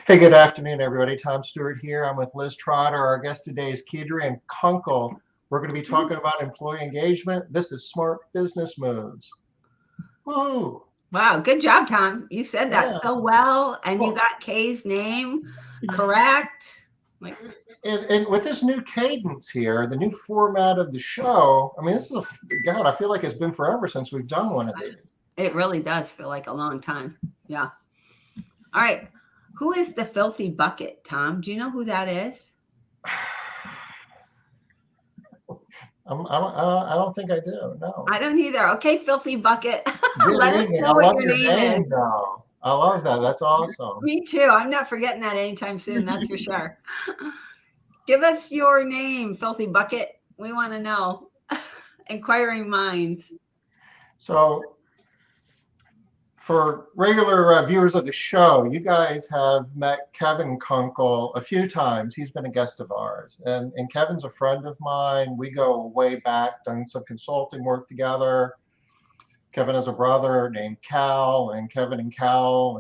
Hey, good afternoon, everybody. Tom Stewart here. I'm with Liz Trotter. Our guest today is Keidrian Kunkel. We're going to be talking about employee engagement. This is Smart Business Moves. Woo! Wow, good job, Tom. You said that Yeah. so well, and you Well, got Kay's name correct. Like, and with this new cadence here, the new format of the show, I mean, this is God, I feel like it's been forever since we've done one of these. it really does feel like a long time. Yeah. All right. Who is the filthy bucket, Tom? Do you know who that is? I don't think I do. No. I don't either. Okay, filthy bucket. Good Let us evening. know I what love your your name is. though. I love that. That's awesome. Me too. I'm not forgetting that anytime soon. That's for sure. Give us your name, filthy bucket. We want to know. Inquiring minds. So, for regular viewers of the show, you guys have met Keidrian Kunkel a few times. He's been a guest of ours. And Kevin's a friend of mine. We go way back, done some consulting work together. Kevin has a brother named Cal, and Kevin and Cal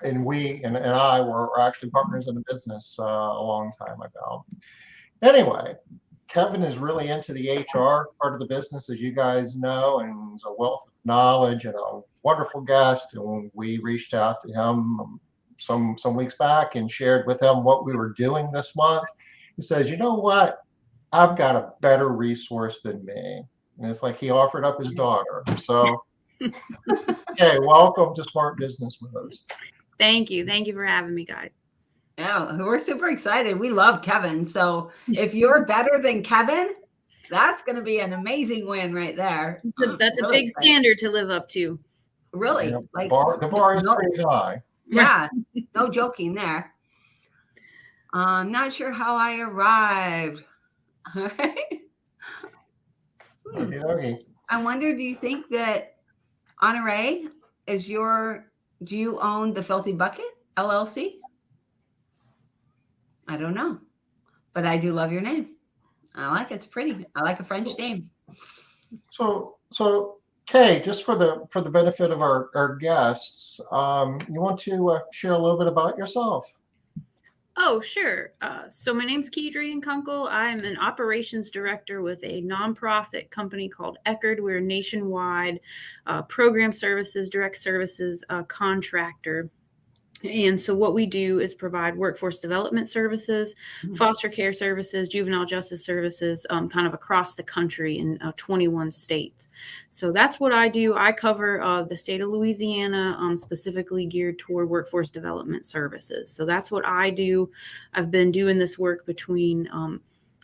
and we and I were actually partners in the business a long time ago. Anyway, Kevin is really into the HR part of the business, as you guys know, and is a wealth of knowledge and a wonderful guest. And we reached out to him some weeks back and shared with him what we were doing this month. He says, "You know what? I've got a better resource than me." And it's like he offered up his daughter. So, okay, welcome to Smart Business Moves. Thank you. Thank you for having me, guys. Yeah, we're super excited. We love Kevin. So if you're better than Kevin, that's going to be an amazing win right there. That's a big standard to live up to. Really? Yeah, Like the bar is pretty high. Yeah, no joking there. I'm not sure how I arrived. All right. Okay. I wonder, do you think that Honore is do you own the Filthy Bucket LLC? I don't know, but I do love your name. I like it. It's pretty. I like a French name. So Kay, just for the benefit of our guests, you want to share a little bit about yourself? Oh, sure. So my name's Keidrian Kunkel. I'm an operations director with a nonprofit company called Eckerd. We're a nationwide program services, direct services contractor. And so what we do is provide workforce development services, foster care services, juvenile justice services, kind of across the country in 21 states. So that's what I do. I cover the state of Louisiana, specifically geared toward workforce development services. So that's what I do. I've been doing this work between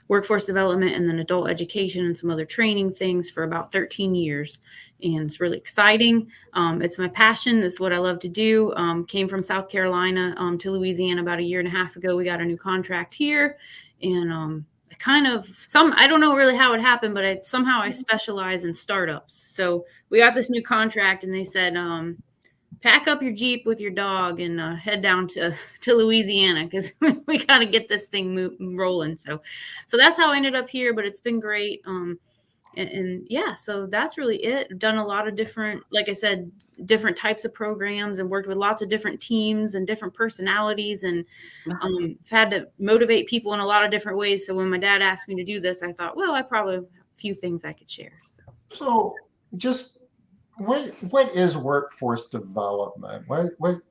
workforce development and then adult education and some other training things for about 13 years. And it's really exciting. It's my passion. It's what I love to do. Came from South Carolina to Louisiana about 1.5 years ago. We got a new contract here. And I don't know really how it happened, but I specialize in startups. So we got this new contract and they said, pack up your Jeep with your dog and head down to Louisiana because we got to get this thing rolling. So that's how I ended up here, but it's been great. And yeah, so that's really it. I've done a lot of different, like I said, different types of programs and worked with lots of different teams and different personalities and had to motivate people in a lot of different ways. So when my dad asked me to do this, I thought, well, I probably have a few things I could share. So just what is workforce development? What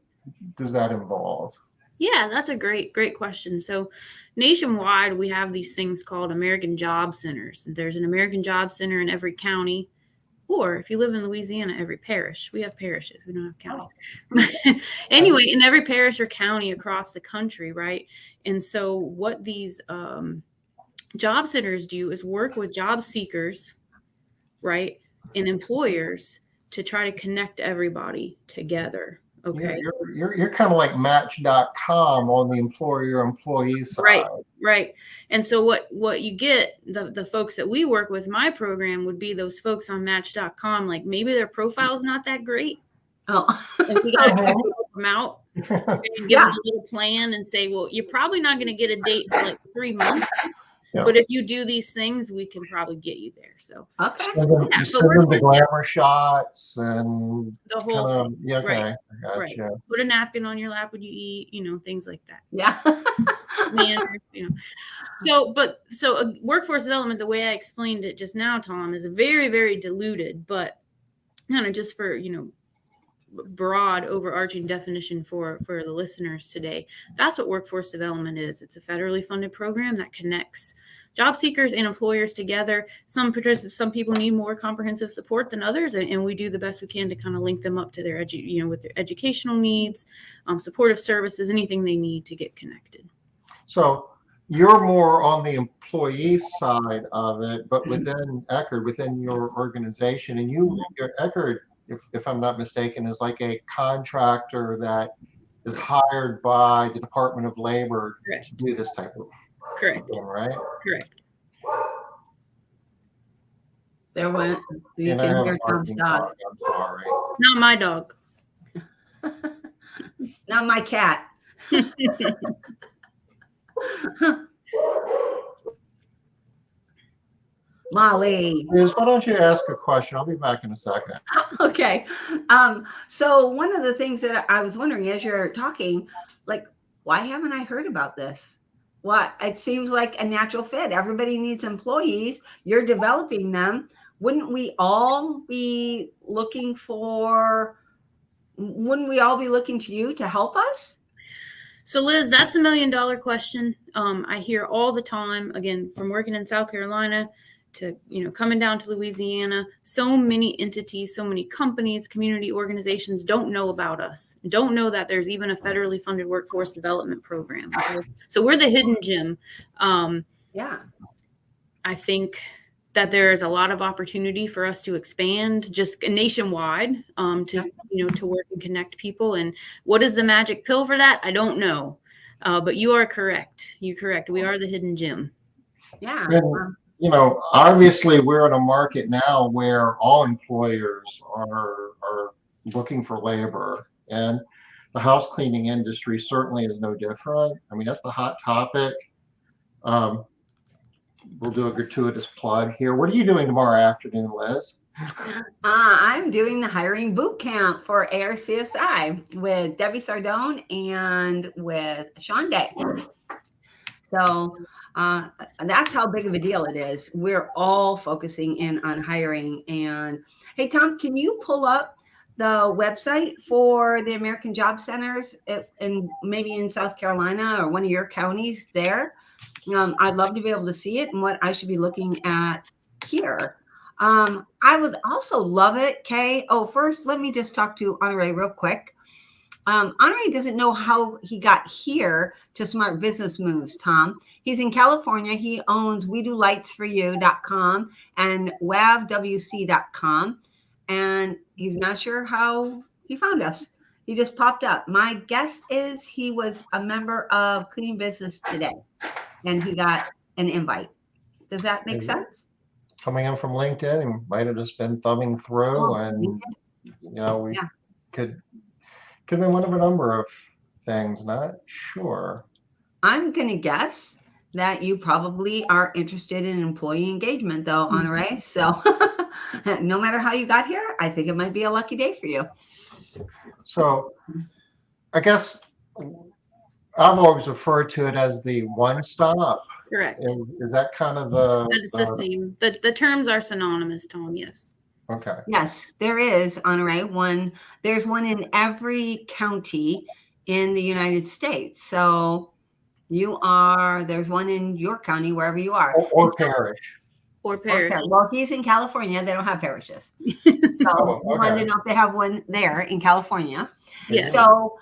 does that involve? Yeah, that's a great question. So nationwide, we have these things called American Job Centers. There's an American Job Center in every county, or if you live in Louisiana, every parish. We have parishes. We don't have counties. Anyway, in every parish or county across the country, right? And so what these job centers do is work with job seekers, right, and employers to try to connect everybody together. Okay. You're kind of like Match.com on the employer-employee side. Right. And so what you get, the folks that we work with, my program would be those folks on Match.com, like maybe their profile's not that great. Oh. And we got to try to help them out and give them a little plan and say, well, you're probably not going to get a date for like 3 months. Yeah. But if you do these things, we can probably get you there. So Okay. Send them, Yeah, send but them the glamour shots and the whole kind of, thing. yeah, okay, Right. I got Right. you. Put a napkin on your lap when you eat, things like that. Yeah. Manners, So workforce development, the way I explained it just now, Tom, is very, very diluted, but kind of just for, broad overarching definition for the listeners today. That's what workforce development is. It's a federally funded program that connects job seekers and employers together. Some people need more comprehensive support than others, and we do the best we can to kind of link them up to their with their educational needs, supportive services, anything they need to get connected. So you're more on the employee side of it, but within Eckerd, within your organization, and your Eckerd, if I'm not mistaken, is like a contractor that is hired by the Department of Labor Correct. to do this type of Correct. thing, right? Correct. There went. You And I can have hear a Tom's barking dog. dog, I'm sorry. Not my dog. Not my cat. Molly. Liz, why don't you ask a question? I'll be back in a second. Okay. So one of the things that I was wondering as you're talking, like, why haven't I heard about this? What? It seems like a natural fit. Everybody needs employees. You're developing them. Wouldn't we all be looking to you to help us? So Liz, that's $1 million question. I hear all the time, again, from working in South Carolina to, coming down to Louisiana. So many entities, so many companies, community organizations don't know about us, don't know that there's even a federally funded workforce development program. Okay? So we're the hidden gem. Yeah. I think that there is a lot of opportunity for us to expand just nationwide, to work and connect people. And what is the magic pill for that? I don't know. But you are correct. You're correct. We are the hidden gem. Yeah. And, obviously we're in a market now where all employers are looking for labor, and the house cleaning industry certainly is no different. I mean, that's the hot topic. We'll do a gratuitous plug here. What are you doing tomorrow afternoon, Liz? I'm doing the hiring boot camp for ARCSI with Debbie Sardone and with Sean Day. So that's how big of a deal it is. We're all focusing in on hiring. And hey, Tom, can you pull up the website for the American Job Centers and maybe in South Carolina or one of your counties there? I'd love to be able to see it and what I should be looking at here. I would also love it, Kay. Oh, first, let me just talk to Honore real quick. Honore doesn't know how he got here to Smart Business Moves, Tom. He's in California. He owns WeDoLightsForYou.com and WavWC.com. And he's not sure how he found us. He just popped up. My guess is he was a member of Clean Business Today and he got an invite. Does that make sense? Coming in from LinkedIn, he might have just been thumbing through, and we could have been one of a number of things. Not sure. I'm gonna guess that you probably are interested in employee engagement, though, Honore. So no matter how you got here, I think it might be a lucky day for you. So I guess I've always referred to it as the one-stop. Correct. Is that kind of the? It's the same. The terms are synonymous, Tom. Yes. Okay. Yes, there is, Honore. There's one in every county in the United States. So there's one in your county, wherever you are. Or parish. Or parish. Okay. Well, he's in California. They don't have parishes. So I wanted to know if they have one there in California. Yeah. So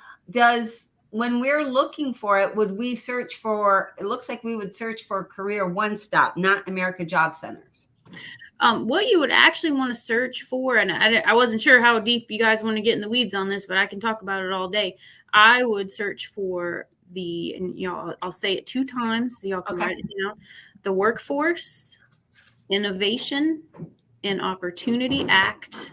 when we're looking for it, would we search for, it looks like we would search for Career One Stop, not America Job Centers. What you would actually want to search for, and I wasn't sure how deep you guys want to get in the weeds on this, but I can talk about it all day. I would search for I'll say it 2 times so y'all can write it down. The Workforce Innovation and Opportunity Act.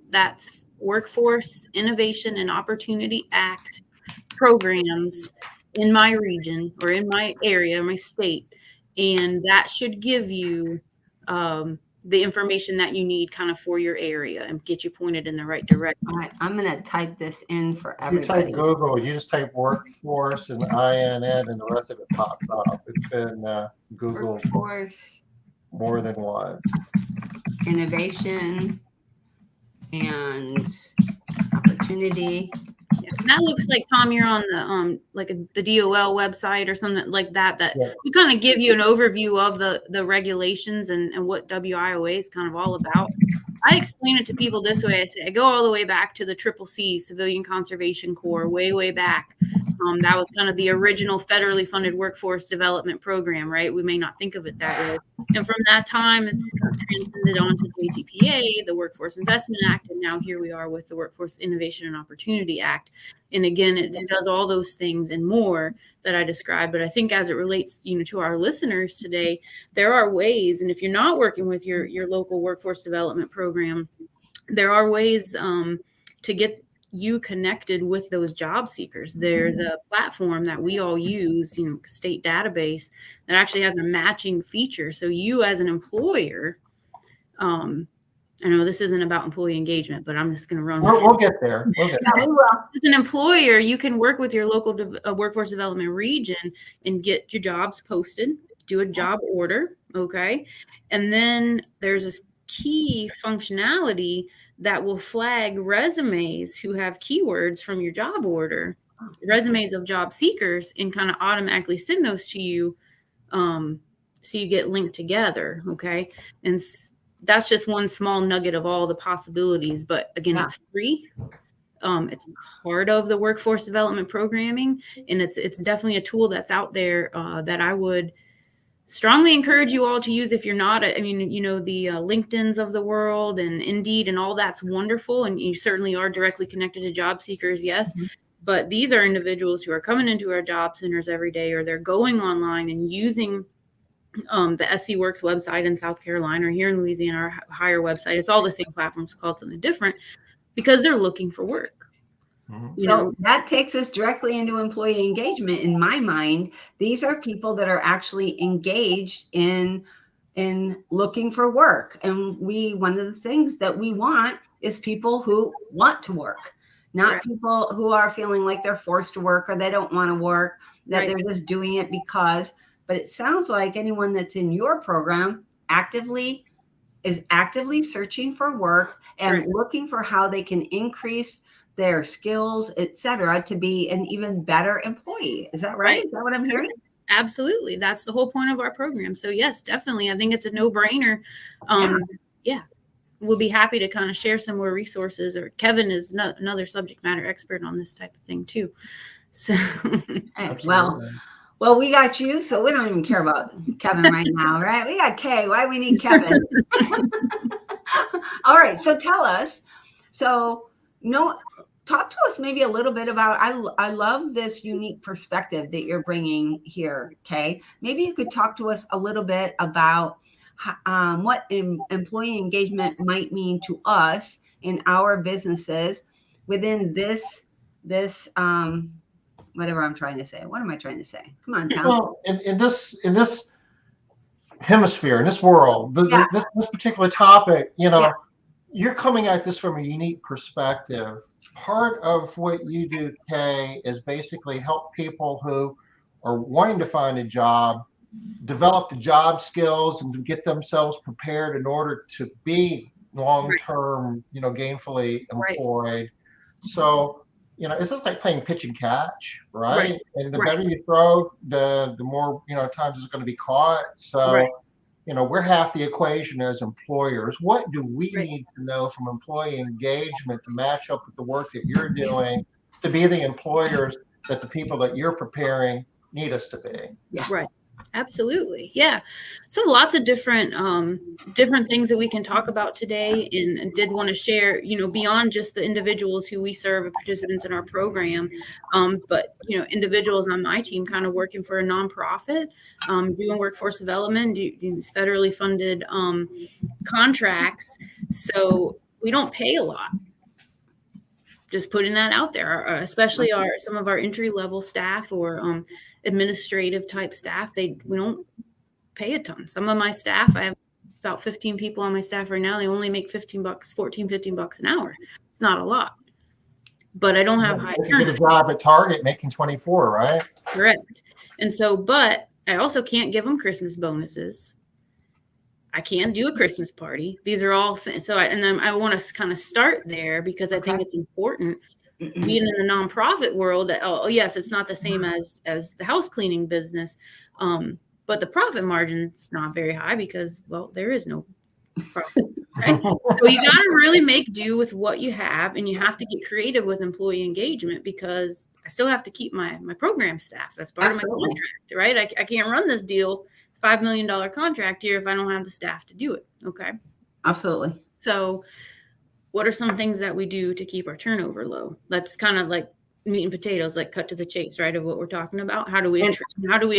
That's Workforce Innovation and Opportunity Act programs in my region or in my area, my state. and that should give you the information that you need kind of for your area and get you pointed in the right direction. All right, I'm going to type this in for You type everybody. Google, you just type workforce and INN, and the rest of it pops up. It's been Googled Workforce, more than once. innovation, and opportunity. Yeah. And that looks like, Tom, you're on the the DOL website or something like that. Yeah. We kind of give you an overview of the regulations and what WIOA is kind of all about. I explain it to people this way. I say I go all the way back to the CCC, Civilian Conservation Corps, way back. That was kind of the original federally funded workforce development program, right? We may not think of it that way. And from that time, it's kind of transcended onto JTPA, the Workforce Investment Act, and now here we are with the Workforce Innovation and Opportunity Act. And again, it does all those things and more that I described. But I think as it relates, to our listeners today, there are ways, and if you're not working with your local workforce development program, there are ways to get you connected with those job seekers. There's a platform that we all use, state database, that actually has a matching feature. So you as an employer, I know this isn't about employee engagement, but I'm just going to run. We'll get there. Yeah, we will. As an employer, you can work with your local workforce development region and get your jobs posted, do a job order, okay? And then there's this key functionality that will flag resumes who have keywords from your job order, resumes of job seekers, and kind of automatically send those to you, so you get linked together, okay? And that's just one small nugget of all the possibilities. But again, It's free. It's part of the workforce development programming, and it's definitely a tool that's out there that I would strongly encourage you all to use if you're not. The LinkedIns of the world and Indeed and all that's wonderful, and you certainly are directly connected to job seekers, yes. Mm-hmm. But these are individuals who are coming into our job centers every day, or they're going online and using the SC Works website in South Carolina, or here in Louisiana, our higher website. It's all the same platforms called something different because they're looking for work. So that takes us directly into employee engagement. In my mind, these are people that are actually engaged in looking for work. And one of the things that we want is people who want to work, not people who are feeling like they're forced to work or they don't want to work, that they're just doing it because. But it sounds like anyone that's in your program is actively searching for work and looking for how they can increase their skills, etc., to be an even better employee. Is that right? Is that what I'm hearing? Absolutely. That's the whole point of our program. So yes, definitely. I think it's a no-brainer. We'll be happy to kind of share some more resources, or Kevin is another subject matter expert on this type of thing too. So, well, we got you, so we don't even care about Kevin right now, right? We got Kay. Why do we need Kevin? All right. So tell us. Talk to us maybe a little bit about, I love this unique perspective that you're bringing here, Kay. Maybe you could talk to us a little bit about what employee engagement might mean to us in our businesses within this whatever I'm trying to say. What am I trying to say? Come on, Tom. Well, in this hemisphere, in this world, this particular topic, you're coming at this from a unique perspective. Part of what you do, Kay, is basically help people who are wanting to find a job, develop the job skills, and to get themselves prepared in order to be long-term, gainfully employed. So, it's just like playing pitch and catch, right? And the better you throw, the more, times it's going to be caught. So, we're half the equation as employers. What do we need to know from employee engagement to match up with the work that you're doing to be the employers that the people that you're preparing need us to be? Yeah. Right. Absolutely. Yeah. So lots of different things that we can talk about today, and did want to share, beyond just the individuals who we serve as participants in our program, but, individuals on my team kind of working for a nonprofit, doing workforce development, doing these federally funded contracts. So we don't pay a lot. Just putting that out there, especially some of our entry level staff or administrative type staff. We don't pay a ton. Some of my staff, I have about 15 people on my staff right now. They only make $15, 14, $15 an hour. It's not a lot, but I don't have high turnover. You get a job at Target making 24, right? Correct. And so, but I also can't give them Christmas bonuses. I can't do a Christmas party. These are all things. So, and then I want to kind of start there because I think it's important. Being in the nonprofit world, oh yes, it's not the same as the house cleaning business, but the profit margin's not very high because, well, there is no profit. Right? So you got to really make do with what you have, and you have to get creative with employee engagement because I still have to keep my program staff. That's part of my contract, right? I can't run this deal, $5 million contract here, if I don't have the staff to do it. Okay. Absolutely. So what are some things that we do to keep our turnover low? That's kind of like meat and potatoes, like cut to the chase, right? Of what we're talking about. How do we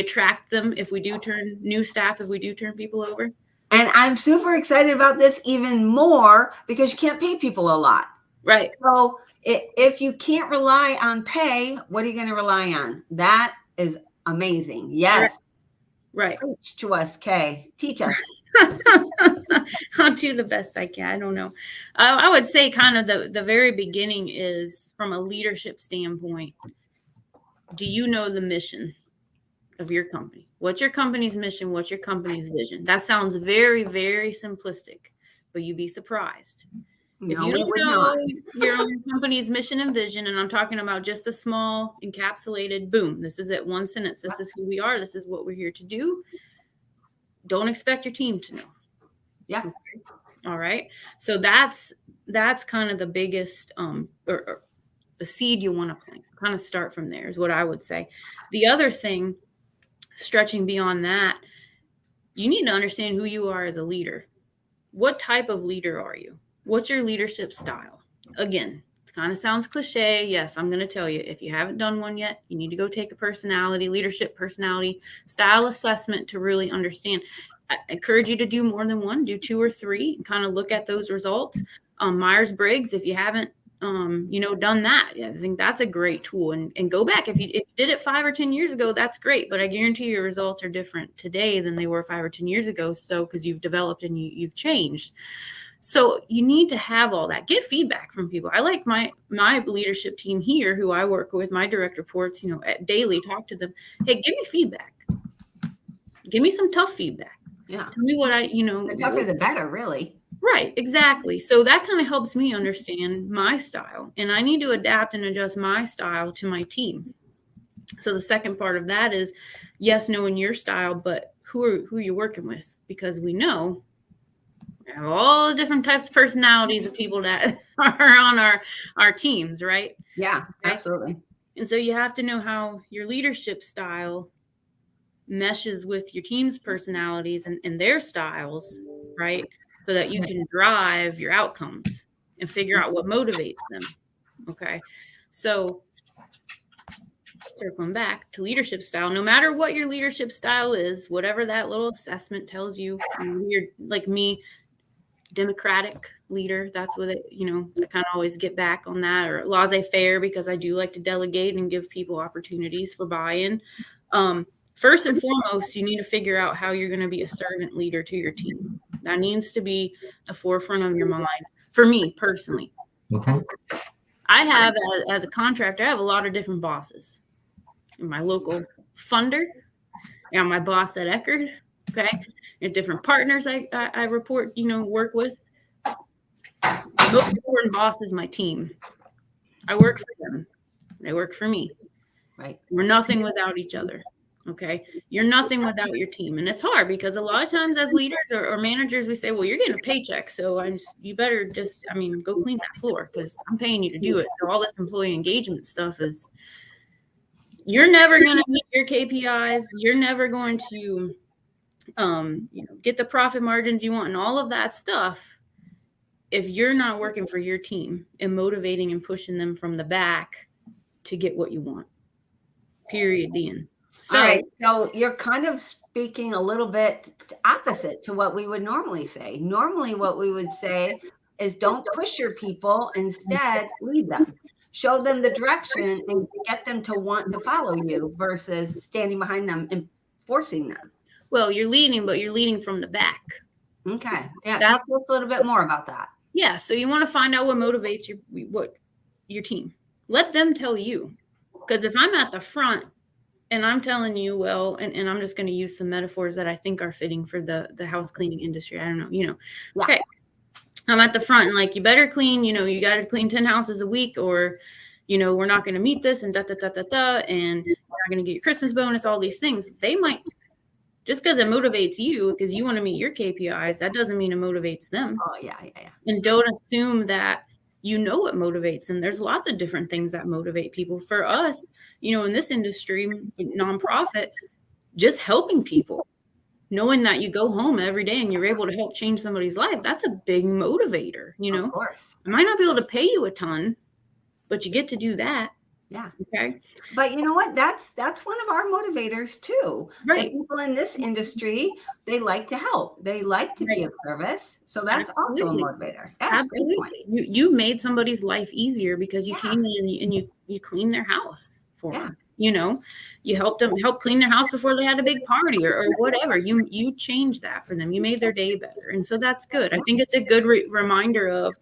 attract them if we do turn new staff, if we do turn people over? And I'm super excited about this even more because you can't pay people a lot. Right. So if you can't rely on pay, what are you going to rely on? That is amazing. Yes. Right. Teach to us, Kay. Teach us. I'll do the best I can. I don't know. I would say kind of the very beginning is from a leadership standpoint. Do you know the mission of your company? What's your company's mission? What's your company's vision? That sounds very, very simplistic, but you'd be surprised. If you don't know your own company's mission and vision, and I'm talking about just a small encapsulated, boom, this is it, one sentence. This is who we are. This is what we're here to do. Don't expect your team to know. Yeah. Okay. All right. So that's kind of the biggest, or the seed you want to plant. Kind of start from there is what I would say. The other thing, stretching beyond that, you need to understand who you are as a leader. What type of leader are you? What's your leadership style? Again, it kind of sounds cliche. Yes, I'm going to tell you, if you haven't done one yet, you need to go take a leadership personality style assessment to really understand. I encourage you to do more than one, do 2 or 3, and kind of look at those results. Myers-Briggs, if you haven't, done that, I think that's a great tool. And go back. If you did it 5 or 10 years ago, that's great. But I guarantee your results are different today than they were 5 or 10 years ago. So because you've developed and you've changed. So you need to have all that. Get feedback from people. I like my leadership team here, who I work with, my direct reports, daily, talk to them. Hey, give me feedback. Give me some tough feedback. Yeah. Tell me what the tougher the better, really. Right, exactly. So that kind of helps me understand my style, and I need to adapt and adjust my style to my team. So the second part of that is, yes, knowing your style, but who are you working with? Because we know we have all different types of personalities of people that are on our teams, right? Yeah, okay? Absolutely. And so you have to know how your leadership style meshes with your team's personalities and their styles, right? So that you can drive your outcomes and figure out what motivates them. Okay. So circling back to leadership style, no matter what your leadership style is, whatever that little assessment tells you, you're like me, democratic leader. That's what it, I kind of always get back on that, or laissez-faire, because I do like to delegate and give people opportunities for buy-in. First and foremost, you need to figure out how you're going to be a servant leader to your team. That needs to be the forefront of your mind. For me personally, I have, as a contractor, I have a lot of different bosses. My local funder, and my boss at Eckerd, okay, and different partners I report, work with. The most important boss is my team. I work for them. They work for me. Right. We're nothing without each other. Okay. You're nothing without your team. And it's hard because a lot of times as leaders or managers, we say, well, you're getting a paycheck. So you better just, go clean that floor because I'm paying you to do it. So all this employee engagement stuff is, you're never going to meet your KPIs. You're never going to, get the profit margins you want and all of that stuff if you're not working for your team and motivating and pushing them from the back to get what you want. Period. The end. So, all right. So you're kind of speaking a little bit opposite to what we would normally say. Normally, what we would say is don't push your people. Instead, lead them. Show them the direction and get them to want to follow you versus standing behind them and forcing them. Well, you're leading, but you're leading from the back. Okay. Yeah. Talk to us a little bit more about that. Yeah. So you want to find out what motivates your team. Let them tell you. Because if I'm at the front and I'm telling you, well, and I'm just going to use some metaphors that I think are fitting for the house cleaning industry. I don't know, Yeah. Okay. I'm at the front and like, you better clean, you got to clean 10 houses a week, or, we're not going to meet this and and you're not going to get your Christmas bonus, all these things. They might, just because it motivates you, because you want to meet your KPIs, that doesn't mean it motivates them. Oh, yeah. And don't assume that what motivates them. There's lots of different things that motivate people. For us, in this industry, nonprofit, just helping people, knowing that you go home every day and you're able to help change somebody's life, that's a big motivator. Of course. I might not be able to pay you a ton, but you get to do that. Yeah. Okay. But you know what? That's one of our motivators too. Right. And people in this industry, they like to help. They like to be of service. So that's also a motivator. Absolutely. You made somebody's life easier because you came in and you cleaned their house for them. You helped them clean their house before they had a big party or whatever. You changed that for them. You made their day better. And so that's good. I think it's a good reminder of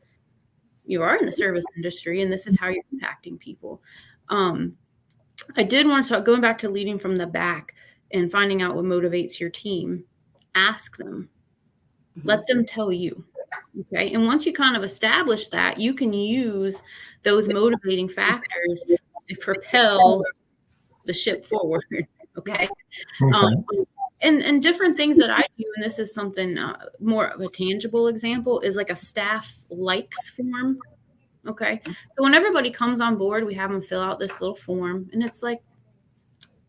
you are in the service industry and this is how you're impacting people. I did want to start going back to leading from the back and finding out what motivates your team. Ask them. Let them tell you. Okay. And once you kind of establish that, you can use those motivating factors to propel the ship forward. Okay. And different things that I do, and this is something more of a tangible example, is like a staff likes form. Okay. So when everybody comes on board, we have them fill out this little form, and it's like,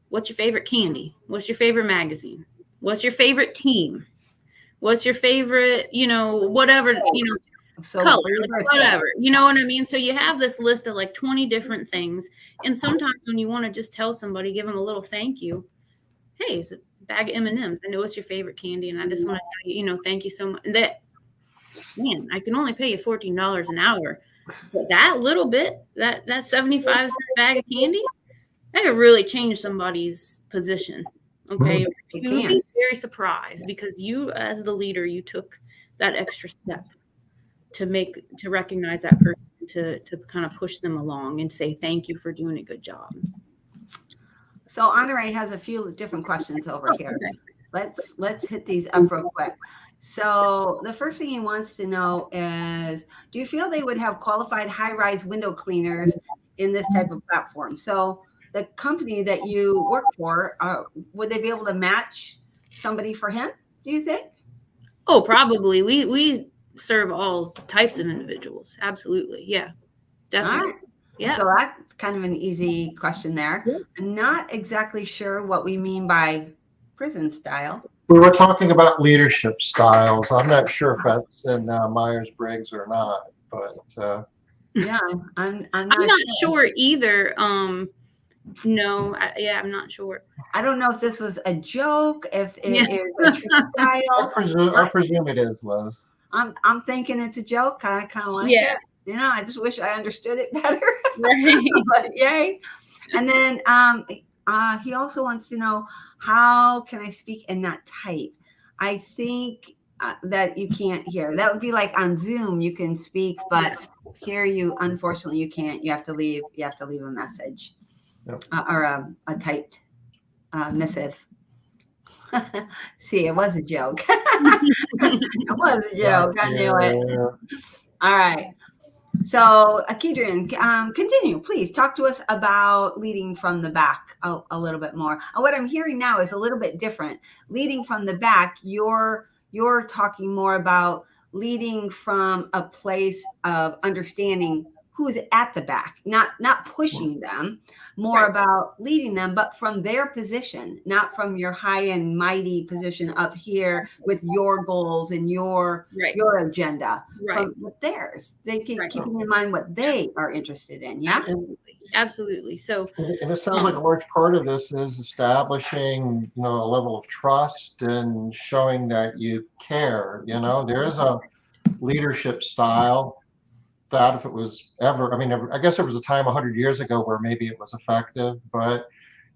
what's your favorite candy? What's your favorite magazine? What's your favorite team? What's your favorite, whatever, color, whatever, you know what I mean? So you have this list of like 20 different things. And sometimes when you want to just tell somebody, give them a little thank you. Hey, it's a bag of M&Ms. I know it's your favorite candy. And I just want to tell you, thank you so much. Man, I can only pay you $14 an hour. But that little bit, that 75-cent bag of candy, that could really change somebody's position. Okay. You would be very surprised because you, as the leader, you took that extra step to recognize that person, to kind of push them along and say, thank you for doing a good job. So Honore has a few different questions over here. Okay. Let's hit these up real quick. So the first thing he wants to know is, do you feel they would have qualified high-rise window cleaners in this type of platform? So the company that you work for, would they be able to match somebody for him, do you think? Oh, probably. We serve all types of individuals. Absolutely. Yeah, definitely. Right. Yeah. So that's kind of an easy question there. Yeah. I'm not exactly sure what we mean by prison style. We were talking about leadership styles. I'm not sure if that's in Myers-Briggs or not, but yeah, I'm not sure either. No, I'm not sure. I don't know if this was a joke, if it is a true style. I presume it is, Liz. I'm thinking it's a joke. I kind of like it. I just wish I understood it better. Right. But yay. And then he also wants to know, how can I speak and not type? I think that you can't hear. That would be like on Zoom, you can speak, but here unfortunately you can't. You have to leave a message. Yep. Or a typed missive. See, it was a joke. It was a joke. I knew it. All right. So, Keidrian, continue. Please talk to us about leading from the back a little bit more. What I'm hearing now is a little bit different. Leading from the back, you're talking more about leading from a place of understanding who's at the back, not pushing them, more about leading them, but from their position, not from your high and mighty position up here with your goals and your agenda. From theirs. They keeping in mind what they are interested in. Yeah, absolutely. So, and it sounds like a large part of this is establishing, a level of trust and showing that you care. There is a leadership style that, if it was ever, I guess there was a time 100 years ago where maybe it was effective, but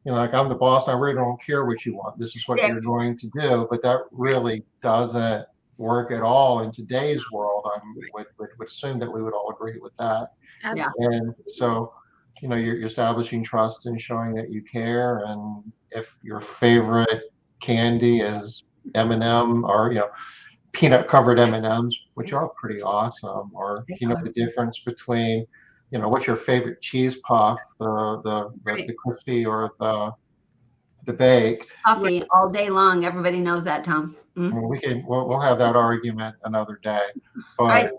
like I'm the boss, I really don't care what you want. This is what you're going to do. But that really doesn't work at all in today's world. I would assume that we would all agree with that. Absolutely. And so, you're establishing trust and showing that you care. And if your favorite candy is M&M, or peanut covered M&Ms, which are pretty awesome, or the difference between what's your favorite cheese puff, the crispy or the baked. Coffee all day long. Everybody knows that, Tom. We'll have that argument another day. But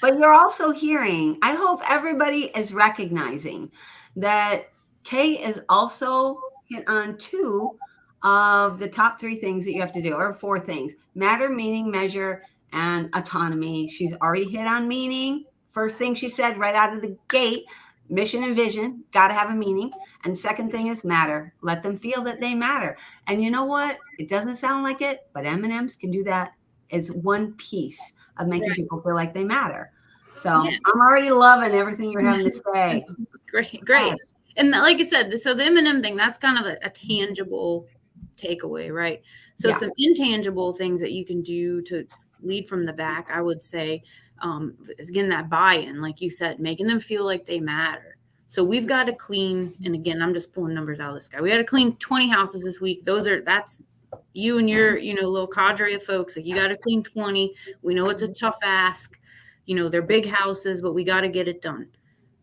But you're also hearing, I hope everybody is recognizing that Kay is also hit on 2 of the top 3 things that you have to do, or 4 things: matter, meaning, measure, and autonomy. She's already hit on meaning. First thing she said right out of the gate: mission and vision, got to have a meaning. And the second thing is matter. Let them feel that they matter. And you know what? It doesn't sound like it, but M&Ms can do that. It's one piece of making people feel like they matter. So I'm already loving everything you're having to say. Great. And like I said, so the M&M thing, that's kind of a tangible takeaway, right? So some intangible things that you can do to lead from the back, I would say, is again, that buy-in, like you said, making them feel like they matter. So we've got to clean, and again, I'm just pulling numbers out of the sky. We got to clean 20 houses this week. That's you and your, little cadre of folks. Like, you got to clean 20. We know it's a tough ask. They're big houses, but we got to get it done.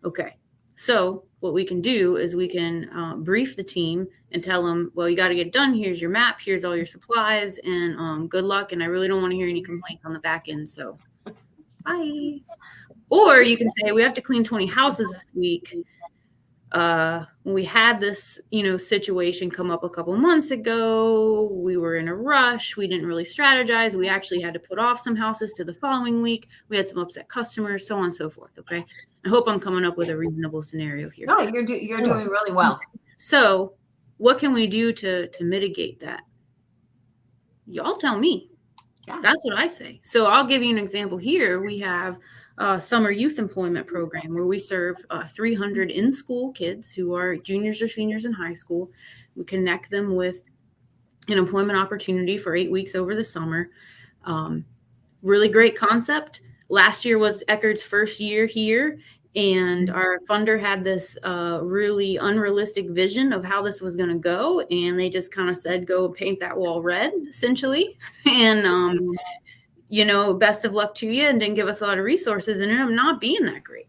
Okay. So what we can do is we can brief the team and tell them, well, you got to get done. Here's your map. Here's all your supplies, and good luck. And I really don't want to hear any complaints on the back end. So bye. Or you can say, we have to clean 20 houses this week. When we had this, situation come up a couple months ago, we were in a rush. We didn't really strategize. We actually had to put off some houses to the following week. We had some upset customers, so on and so forth. Okay. I hope I'm coming up with a reasonable scenario here. No, you're doing really well. So what can we do to mitigate that? Y'all tell me. Yeah. That's what I say. So I'll give you an example here. We have summer youth employment program where we serve 300 in-school kids who are juniors or seniors in high school. We connect them with an employment opportunity for 8 weeks over the summer. Really great concept. Last year was Eckerd's first year here, and our funder had this really unrealistic vision of how this was going to go, and they just kind of said, go paint that wall red, essentially. And best of luck to you, and didn't give us a lot of resources, and ended up not being that great.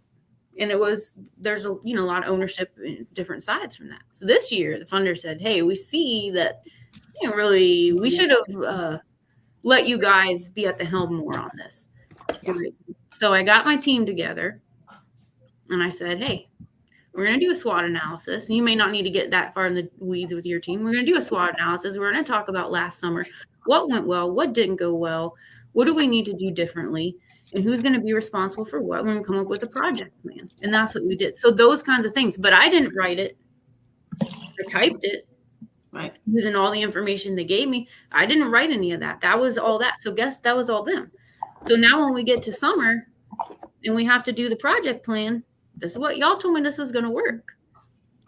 And there's a lot of ownership in different sides from that. So this year the funder said, hey, we see that really we should have let you guys be at the helm more on this. Yeah. So I got my team together and I said, hey, we're going to do a SWOT analysis. And you may not need to get that far in the weeds with your team. We're going to do a SWOT analysis. We're going to talk about last summer, what went well, what didn't go well, what do we need to do differently, and who's going to be responsible for what when we come up with a project plan. And that's what we did. So those kinds of things. But I didn't write it. I typed it, right, using all the information they gave me. I didn't write any of that. That was all that. So guess that was all them. So now when we get to summer and we have to do the project plan, this is what y'all told me this was going to work.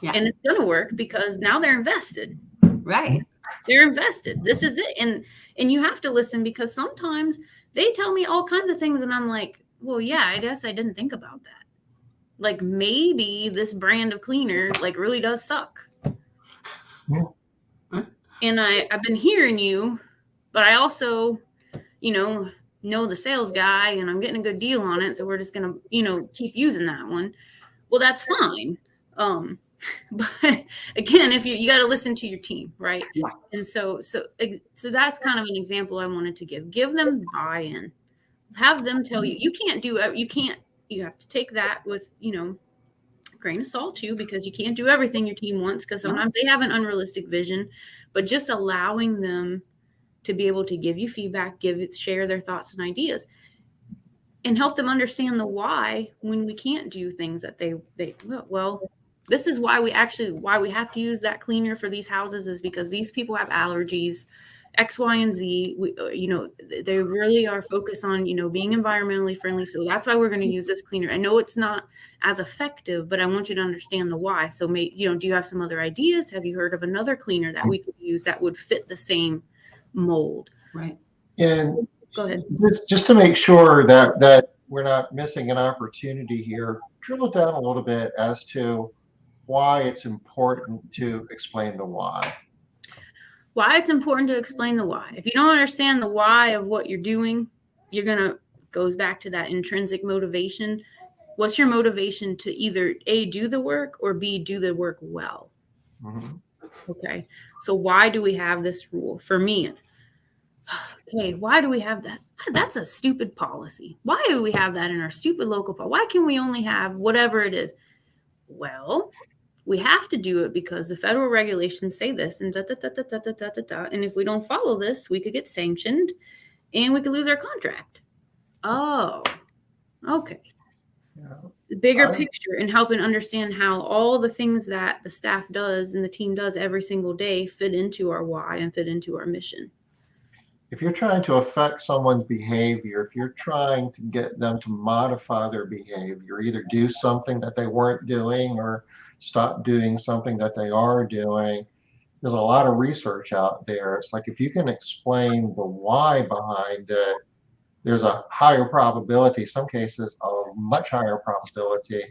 Yeah. And it's going to work because now they're invested. Right. They're invested. This is it. And you have to listen, because sometimes they tell me all kinds of things and I'm like, well, yeah, I guess I didn't think about that. Like, maybe this brand of cleaner really does suck. Yeah. And I've been hearing you, but I also, know the sales guy and I'm getting a good deal on it. So we're just going to, keep using that one. Well, that's fine. But again, if you got to listen to your team, right? Yeah. And so that's kind of an example I wanted to give them buy-in, have them tell you, you have to take that with, a grain of salt too, because you can't do everything your team wants, because sometimes they have an unrealistic vision, but just allowing them to be able to give you feedback, share their thoughts and ideas, and help them understand the why when we can't do things that this is why we have to use that cleaner for these houses, is because these people have allergies X, Y, and Z. They really are focused on, being environmentally friendly. So that's why we're going to use this cleaner. I know it's not as effective, but I want you to understand the why. So, do you have some other ideas? Have you heard of another cleaner that we could use that would fit the same mold? Right. And go ahead. Just to make sure that we're not missing an opportunity here, drill down a little bit as to why it's important to explain the why. Why it's important to explain the why. If you don't understand the why of what you're doing, goes back to that intrinsic motivation. What's your motivation to either A, do the work, or B, do the work well? Mm-hmm. Okay. So why do we have this rule? For me, it's, okay, why do we have that? That's a stupid policy. Why do we have that in our stupid local policy? Why can we only have whatever it is? Well, we have to do it because the federal regulations say this and and if we don't follow this, we could get sanctioned and we could lose our contract. Oh, okay. Yeah. The bigger picture and helping understand how all the things that the staff does and the team does every single day fit into our why and fit into our mission. If you're trying to affect someone's behavior, if you're trying to get them to modify their behavior, either do something that they weren't doing or stop doing something that they are doing, there's a lot of research out there. It's like if you can explain the why behind it, there's a higher probability, some cases a much higher probability,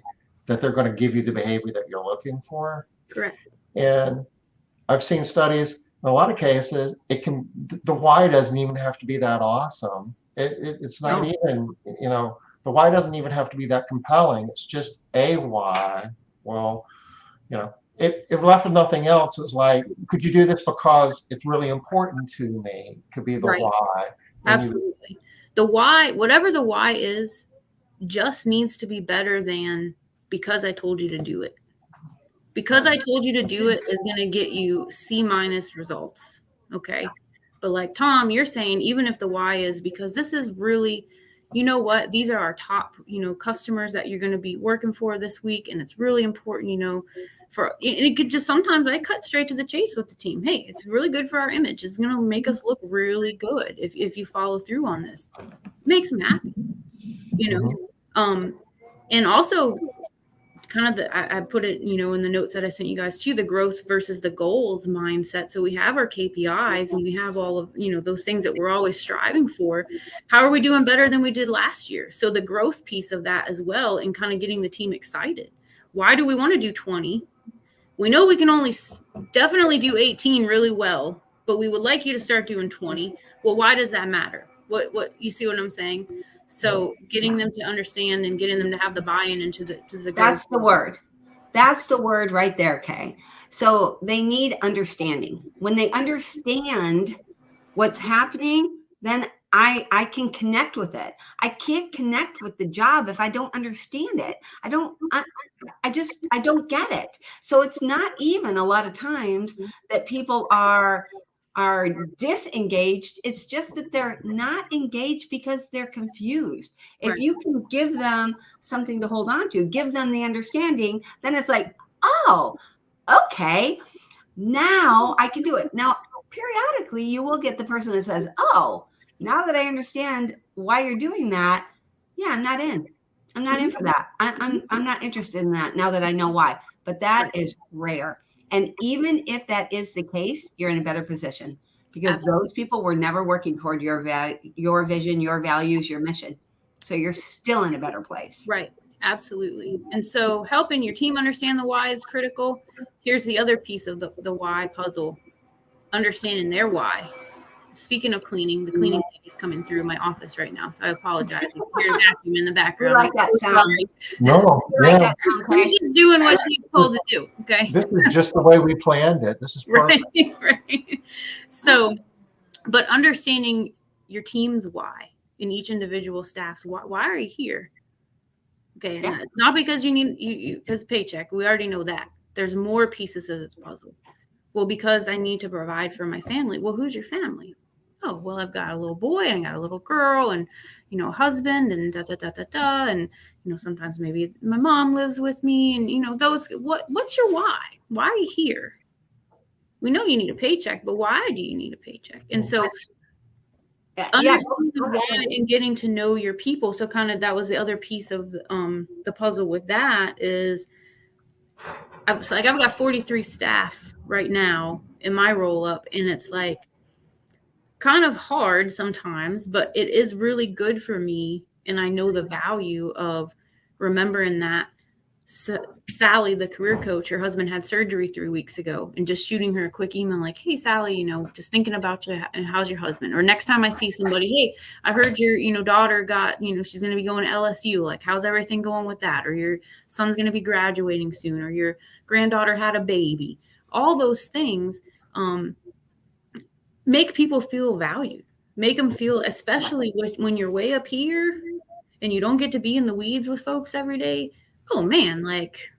that they're going to give you the behavior that you're looking for. Correct. And I've seen studies, in a lot of cases, the why doesn't even have to be that awesome. It's not even, the why doesn't even have to be that compelling. It's just a why. Well, if left with nothing else, it's like, could you do this because it's really important to me? Could be the why. Absolutely. The why, whatever the why is, just needs to be better than because I told you to do it. Because I told you to do it is going to get you C- results. Okay. But like Tom, you're saying, even if the why is because this is really, these are our top, customers that you're going to be working for this week. And it's really important, it could just, sometimes I cut straight to the chase with the team. Hey, it's really good for our image. It's going to make us look really good. If you follow through on this, it makes them happy, and also, kind of I put it, in the notes that I sent you guys too, the growth versus the goals mindset. So we have our KPIs and we have all of, those things that we're always striving for. How are we doing better than we did last year? So the growth piece of that as well, and kind of getting the team excited. Why do we want to do 20? We know we can only definitely do 18 really well, but we would like you to start doing 20. Well, why does that matter? What you see what I'm saying? So getting them to understand and getting them to have the buy-in into the That's the word. That's the word right there, Kay. So they need understanding. When they understand what's happening, then I can connect with it. I can't connect with the job if I don't understand it. I don't get it. So it's not even a lot of times that people are disengaged. It's just that they're not engaged because they're confused. If you can give them something to hold on to, give them the understanding, then it's like, oh, okay, now I can do it. Now, periodically, you will get the person that says, oh, now that I understand why you're doing that, yeah, I'm not in. I'm not in for that. I'm not interested in that now that I know why. But that is rare. And even if that is the case, you're in a better position because those people were never working toward your vision, your values, your mission. So you're still in a better place. Right. Absolutely. And so helping your team understand the why is critical. Here's the other piece of the why puzzle, understanding their why. Speaking of cleaning, the cleaning lady's coming through my office right now. So I apologize if you hear a vacuum in the background. You like that sound. No, yeah. She's just doing what she's told to do. Okay. This is just the way we planned it. This is perfect. Right. So, but understanding your team's why in each individual staff's why are you here? Okay. And it's not because you need because paycheck. We already know that. There's more pieces of the puzzle. Well, because I need to provide for my family. Well, who's your family? Oh, well, I've got a little boy and I got a little girl and, a husband and and, sometimes maybe my mom lives with me and, what's your why? Why are you here? we know you need a paycheck, but why do you need a paycheck? And so Yeah. understanding why and getting to know your people. So kind of that was the other piece of the puzzle with that is I've got 43 staff right now in my roll up, and it's like kind of hard sometimes, but it is really good for me. And I know the value of remembering that Sally, the career coach, her husband had surgery 3 weeks ago, and just shooting her a quick email like, hey, Sally, just thinking about you. And how's your husband? Or next time I see somebody, hey, I heard your, daughter got, she's going to be going to LSU. Like, how's everything going with that? Or your son's going to be graduating soon, or your granddaughter had a baby. All those things make people feel valued, make them feel, especially when you're way up here and you don't get to be in the weeds with folks every day. Oh man, like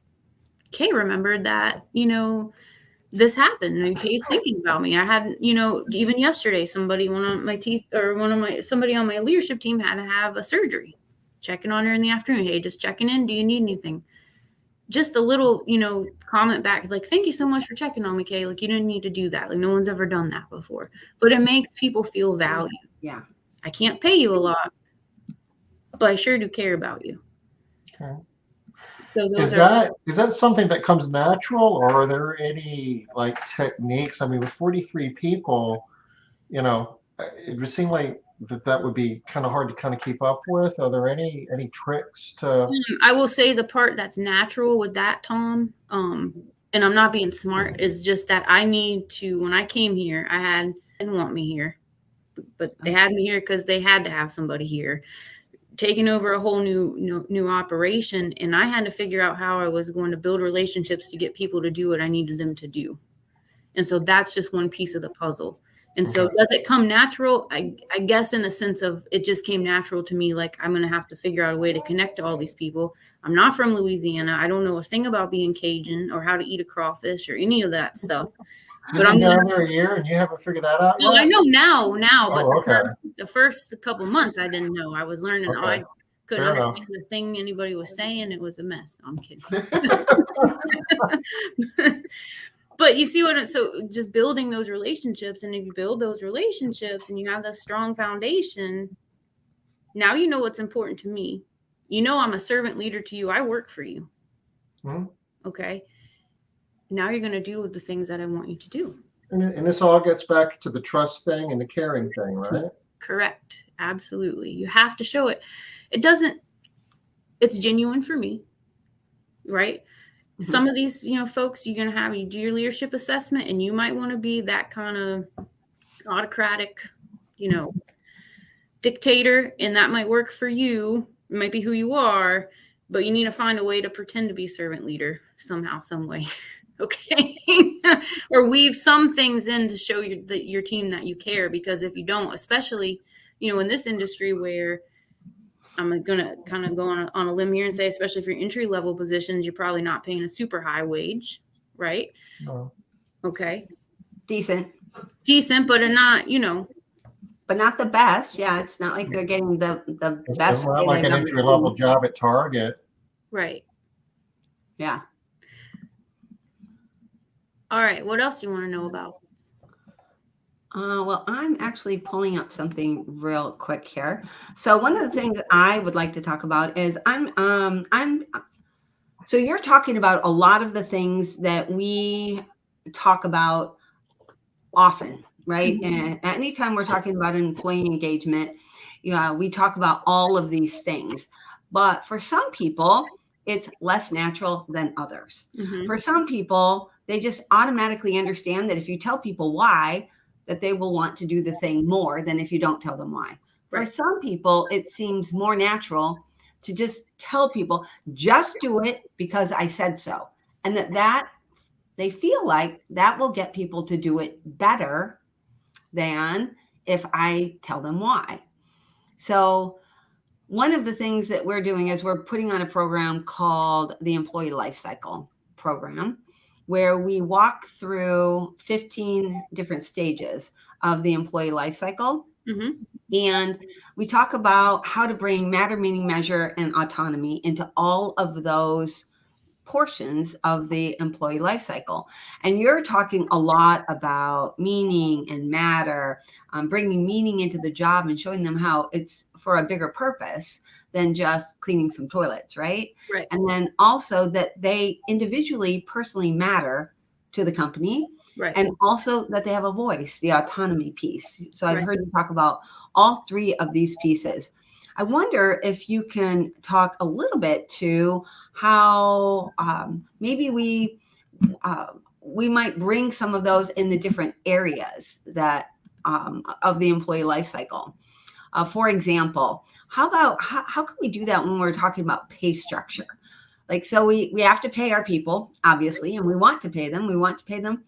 Kay remembered that, this happened and Kay's thinking about me. I had, even yesterday, somebody on my leadership team had to have a surgery, checking on her in the afternoon. Hey, just checking in. Do you need anything? Just a little, comment back, like, thank you so much for checking on me, Kay. Like, you didn't need to do that. Like, no one's ever done that before, but it makes people feel valued. Yeah. I can't pay you a lot, but I sure do care about you. Okay. So is that something that comes natural, or are there any like techniques? I mean, with 43 people, it would seem like that would be kind of hard to kind of keep up with. Are there any tricks to? I will say the part that's natural with that, Tom, and I'm not being smart, is just that I need to, when I came here, didn't want me here, but they had me here because they had to have somebody here, taking over a whole new operation. And I had to figure out how I was going to build relationships to get people to do what I needed them to do. And so that's just one piece of the puzzle. And so does it come natural? I guess in a sense of it just came natural to me. Like, I'm going to have to figure out a way to connect to all these people. I'm not from Louisiana. I don't know a thing about being Cajun or how to eat a crawfish or any of that stuff. But I'm down there a year and you haven't figured that out yet? I know now, but okay. the first couple months I didn't know. I was learning. Okay. I couldn't Fair understand the thing anybody was saying. It was a mess. No, I'm kidding. But you see so just building those relationships, and if you build those relationships and you have that strong foundation, now you know what's important to me. I'm a servant leader to you. I work for you. Mm-hmm. Okay. Now you're going to do the things that I want you to do. And this all gets back to the trust thing and the caring thing, right? Correct. Absolutely. You have to show it. It's genuine for me, right? Mm-hmm. Some of these, folks, you're going to have, you do your leadership assessment, and you might want to be that kind of autocratic, dictator, and that might work for you. It might be who you are, but you need to find a way to pretend to be servant leader somehow, some way. Okay. Or weave some things in to show your team that you care, because if you don't, especially, in this industry where I'm going to kind of go on a limb here and say, especially for entry level positions, you're probably not paying a super high wage, right? No. Okay. Decent, but not, but not the best. Yeah. It's not like they're getting the best. It's not like an entry level job at Target. Right. Yeah. All right. What else do you want to know about? Well, I'm actually pulling up something real quick here. So one of the things I would like to talk about is so you're talking about a lot of the things that we talk about often, right? Mm-hmm. And anytime we're talking about employee engagement, we talk about all of these things. But for some people, it's less natural than others. Mm-hmm. For some people, they just automatically understand that if you tell people why, that they will want to do the thing more than if you don't tell them why. Right. For some people, it seems more natural to just tell people, just do it because I said so. And that they feel like that will get people to do it better than if I tell them why. So one of the things that we're doing is we're putting on a program called the Employee Lifecycle Program, where we walk through 15 different stages of the employee lifecycle. Mm-hmm. And we talk about how to bring matter, meaning, measure, and autonomy into all of those portions of the employee life cycle. And you're talking a lot about meaning and matter, bringing meaning into the job and showing them how it's for a bigger purpose than just cleaning some toilets, right? Right. And then also that they individually, personally matter to the company. Right. And also that they have a voice, the autonomy piece. So I've Right. heard you talk about all three of these pieces. I wonder if you can talk a little bit to how maybe we might bring some of those in the different areas that of the employee life cycle. For example, how can we do that when we're talking about pay structure? Like, so we have to pay our people, obviously, and we want to pay them. We want to pay them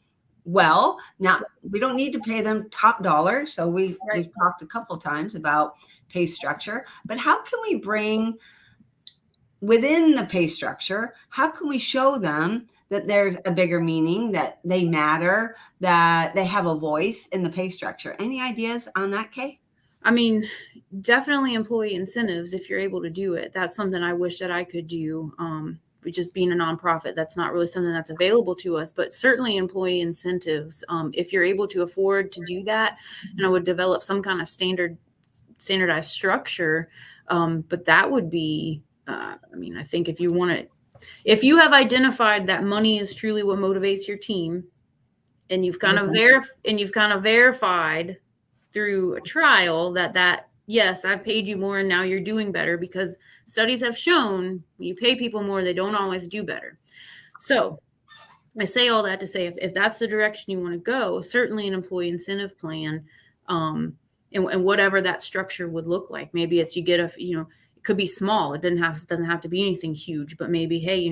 well. Now, we don't need to pay them top dollar. So we've talked a couple of times about pay structure, but how can we bring within the pay structure, how can we show them that there's a bigger meaning, that they matter, that they have a voice in the pay structure? Any ideas on that, Kay? I mean, definitely employee incentives, if you're able to do it. That's something I wish that I could do. Just being a nonprofit, that's not really something that's available to us, but certainly employee incentives. If you're able to afford to do that, and I would develop some kind of standardized structure. But that would be, I think if you have identified that money is truly what motivates your team, and you've kind of verified through a trial that yes, I've paid you more and now you're doing better, because studies have shown when you pay people more, they don't always do better. So I say all that to say, if that's the direction you want to go, certainly an employee incentive plan, and whatever that structure would look like. Maybe it's you get it could be small. It doesn't have to be anything huge, but maybe, hey,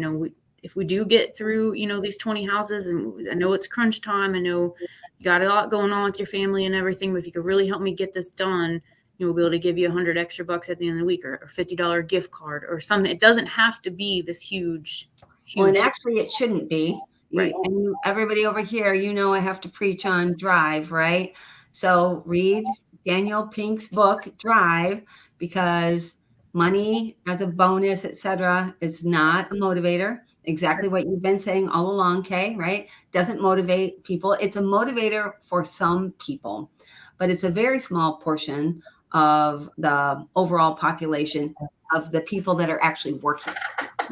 if we do get through, these 20 houses, and I know it's crunch time, I know you got a lot going on with your family and everything, but if you could really help me get this done, we'll be able to give you $100 extra at the end of the week, or $50 gift card or something. It doesn't have to be this huge. Well, and actually it shouldn't be. Right. And everybody over here, I have to preach on Drive, right? So read Daniel Pink's book, Drive, because money as a bonus, etc., it's not a motivator. Exactly what you've been saying all along, Kay, right? Doesn't motivate people. It's a motivator for some people, but it's a very small portion of the overall population of the people that are actually working.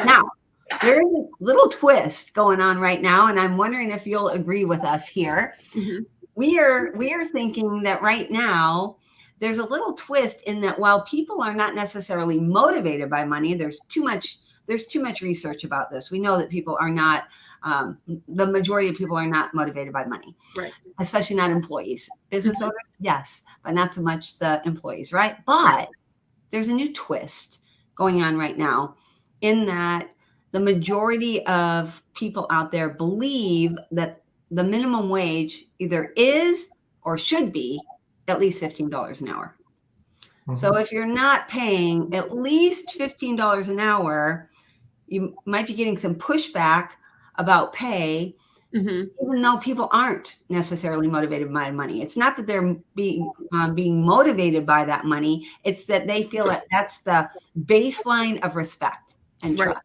Now, there is a little twist going on right now, and I'm wondering if you'll agree with us here. Mm-hmm. We are thinking that right now there's a little twist in that while people are not necessarily motivated by money, there's too much research about this. We know that people are not, the majority of people are not motivated by money, right? Especially not employees. Business owners, yes, but not so much the employees, right? But there's a new twist going on right now in that the majority of people out there believe that the minimum wage either is or should be at least $15 an hour. Mm-hmm. So if you're not paying at least $15 an hour, you might be getting some pushback about pay, mm-hmm. even though people aren't necessarily motivated by money. It's not that they're being motivated by that money. It's that they feel that that's the baseline of respect and trust.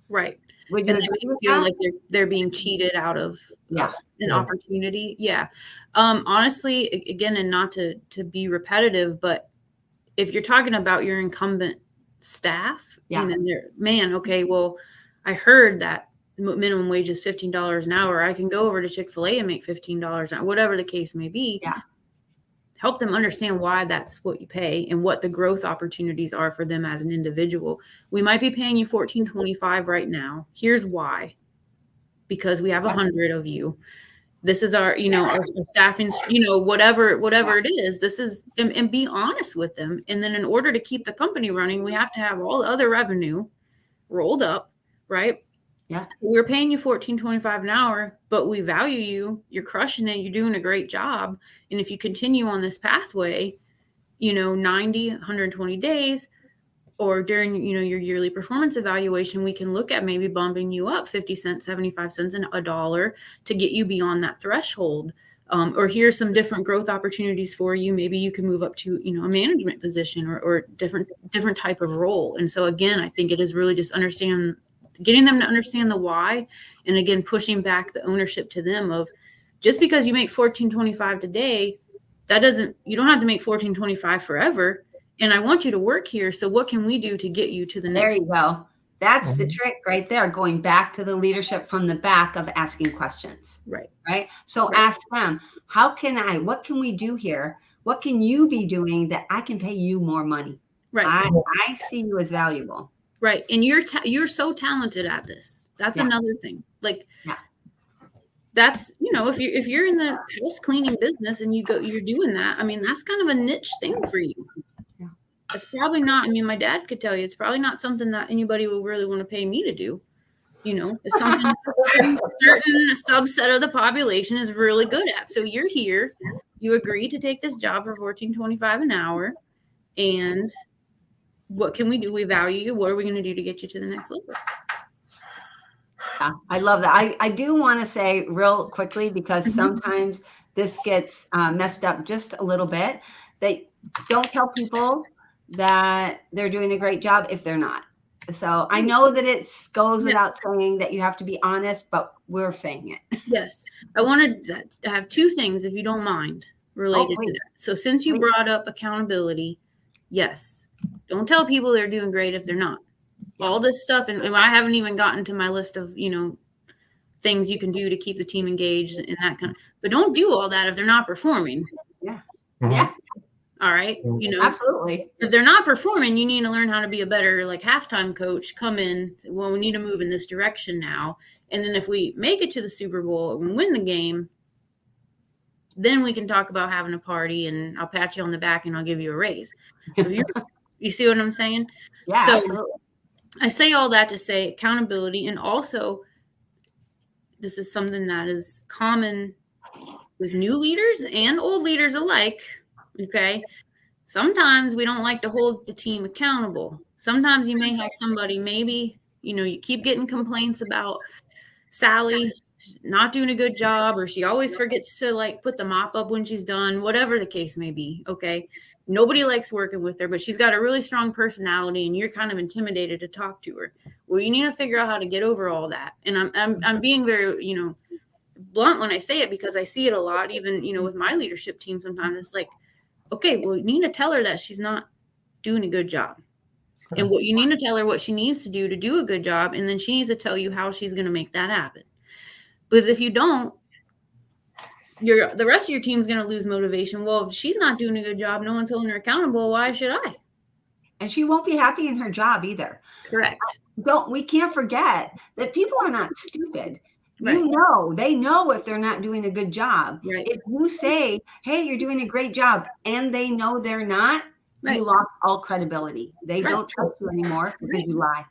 Right. Would you agree with feel that? like they're being cheated out of an opportunity? Yeah. Honestly, again, and not to be repetitive, but if you're talking about your incumbent staff, and then okay, well, I heard that minimum wage is $15 an hour. I can go over to Chick-fil-A and make $15 an hour, whatever the case may be. Yeah. Help them understand why that's what you pay and what the growth opportunities are for them as an individual. We might be paying you $14.25 right now. Here's why. Because we have 100 of you. This is our, our staffing, whatever it is. This is, and be honest with them. And then in order to keep the company running, we have to have all the other revenue rolled up, right? Yeah. We're paying you $14.25 an hour, but we value you. You're crushing it. You're doing a great job. And if you continue on this pathway, 90, 120 days, or during, your yearly performance evaluation, we can look at maybe bumping you up 50 cents, 75 cents, and $1 to get you beyond that threshold. Or here's some different growth opportunities for you. Maybe you can move up to, a management position or different type of role. And so again, I think it is really just understanding getting them to understand the why. And again, pushing back the ownership to them of just because you make $14.25 today, you don't have to make $14.25 forever. And I want you to work here. So what can we do to get you to the next? There you go. That's the trick right there. Going back to the leadership from the back of asking questions. Right. Right. So ask them, what can we do here? What can you be doing that I can pay you more money? Right. I see you as valuable. Right. And you're so talented at this. That's another thing. Like, that's, if you're in the house cleaning business and you're doing that, I mean, that's kind of a niche thing for you. It's probably not, my dad could tell you, it's probably not something that anybody will really want to pay me to do. It's something a certain subset of the population is really good at. So you're here, you agree to take this job for $14.25 an hour. And what can we do? We value you. What are we going to do to get you to the next level? Yeah, I love that. I do want to say real quickly, because sometimes this gets messed up just a little bit, that don't tell people that they're doing a great job if they're not. So I know that it goes without saying that you have to be honest, but we're saying it. Yes. I wanted to have two things, if you don't mind, related to that. So since you brought up accountability, yes, don't tell people they're doing great if they're not. All this stuff, and I haven't even gotten to my list of, things you can do to keep the team engaged and that kind of, but don't do all that if they're not performing. Yeah. Mhm. Yeah. All right. Absolutely. If they're not performing, you need to learn how to be a better, halftime coach. Come in. Well, we need to move in this direction now. And then if we make it to the Super Bowl and win the game, then we can talk about having a party and I'll pat you on the back and I'll give you a raise. You see what I'm saying? Yeah. So absolutely. I say all that to say accountability. And also, this is something that is common with new leaders and old leaders alike. Okay. Sometimes we don't like to hold the team accountable. Sometimes you may have somebody, maybe, you keep getting complaints about Sally not doing a good job, or she always forgets to put the mop up when she's done, whatever the case may be. Okay. Nobody likes working with her, but she's got a really strong personality and you're kind of intimidated to talk to her. Well, you need to figure out how to get over all that. And I'm being very, blunt when I say it, because I see it a lot, even, with my leadership team. Sometimes it's like, okay, well, you need to tell her that she's not doing a good job. And what you need to tell her what she needs to do a good job. And then she needs to tell you how she's going to make that happen. Because if you don't, the rest of your team's going to lose motivation. Well, if she's not doing a good job, no one's holding her accountable. Why should I? And she won't be happy in her job either. Correct. We can't forget that people are not stupid. Right. They know if they're not doing a good job. Right. If you say, hey, you're doing a great job, and they know they're not, you lost all credibility. They don't trust you anymore because you lie.